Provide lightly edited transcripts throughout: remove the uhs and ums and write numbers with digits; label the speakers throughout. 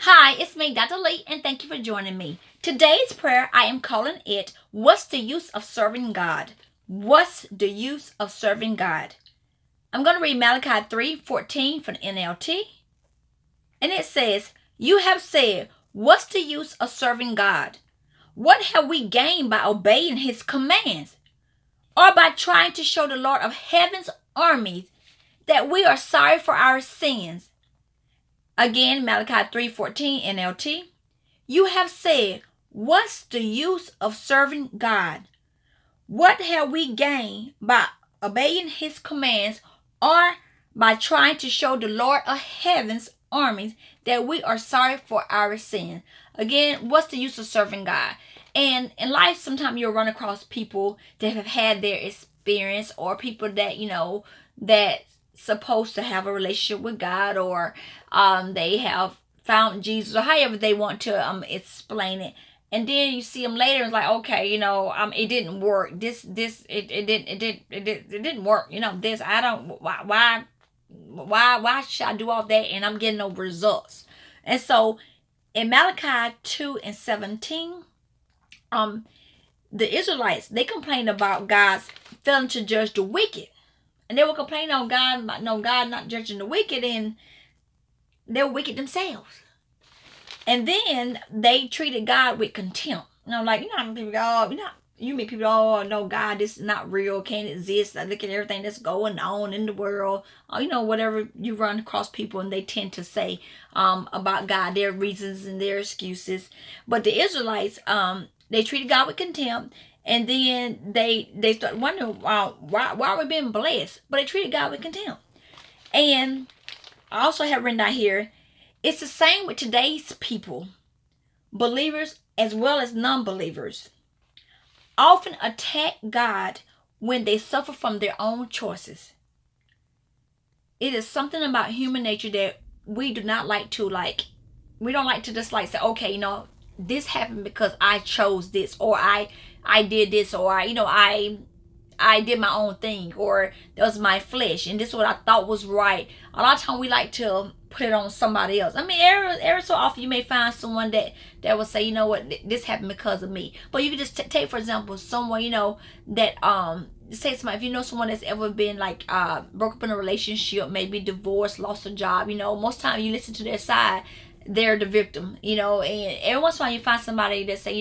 Speaker 1: Hi, it's me, Dr. Lee, and thank you for joining me. Today's prayer, I am calling it, What's the Use of Serving God? What's the use of serving God? I'm going to read Malachi 3:14 from the NLT. And it says, You have said, What's the use of serving God? What have we gained by obeying his commands? Or by trying to show the Lord of heaven's armies that we are sorry for our sins? Again, Malachi 3:14 NLT. You have said, What's the use of serving God? What have we gained by obeying his commands or by trying to show the Lord of heaven's armies that we are sorry for our sin? Again, what's the use of serving God? And in life, sometimes you'll run across people that have had their experience, or people that, that supposed to have a relationship with God, or they have found Jesus, or however they want to explain it. And then you see them later, it's like, okay, it didn't work. It didn't work. This, I don't, why should I do all that and I'm getting no results? And so in Malachi 2:17, the Israelites, they complained about God's failing to judge the wicked. And they were complaining on God, God not judging the wicked, and they were wicked themselves. And then they treated God with contempt. How people go, you meet people, oh, no, God, this is not real, can't exist. I look at everything that's going on in the world. Whatever you run across people, and they tend to say about God, their reasons and their excuses. But the Israelites, they treated God with contempt. And then they start wondering, why are we being blessed? But they treated God with contempt. And I also have written down here, it's the same with today's people, believers as well as non-believers, often attack God when they suffer from their own choices. It is something about human nature that we do not like to we don't like to just say, okay, this happened because I chose this, or I did this, or I did my own thing, or that was my flesh, and this is what I thought was right. A lot of times we like to put it on somebody else. I mean, every so often you may find someone that will say, this happened because of me. But you can just take, for example, someone, that say somebody, if you know someone that's ever been broke up in a relationship, maybe divorced, lost a job, most time you listen to their side, they're the victim, and every once in a while you find somebody that say,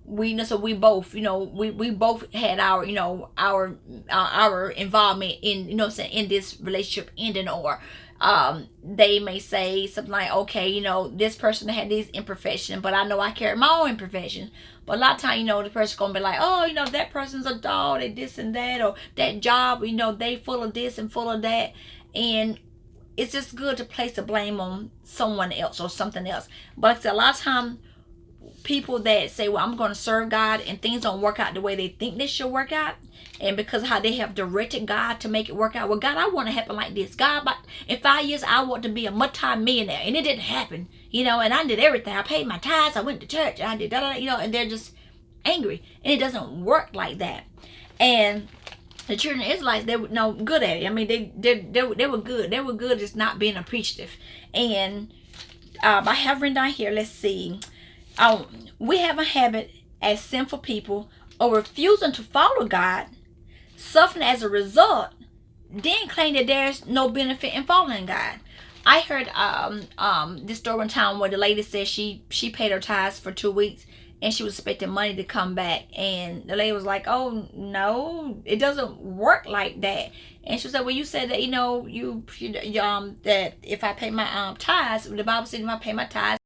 Speaker 1: we both, we both had our, our involvement in, in this relationship ending, or they may say something like, okay, this person had these imperfections, but I know I carry my own imperfections. But a lot of time, the person's gonna be like, oh, that person's a dog, they this and that, or that job, they full of this and full of that. And it's just good to place the blame on someone else or something else. But a lot of times, people that say, well, I'm going to serve God, and things don't work out the way they think they should work out, and because of how they have directed God to make it work out, well, God, I want to happen like this. God, but in 5 years I want to be a multi-millionaire, and it didn't happen, and I did everything. I paid my tithes, I went to church, I did that, and they're just angry, and it doesn't work like that. And the children of Israelites, they were good at it. I mean, they were good. They were good at not being appreciative. And I have written down here, let's see, we have a habit as sinful people of refusing to follow God, suffering as a result, then claim that there's no benefit in following God. I heard this story one time where the lady said she paid her tithes for 2 weeks, and she was expecting money to come back, and the lady was like, oh no, it doesn't work like that. And she said, well, you said that you that if I pay my tithes, the Bible said if I pay my tithes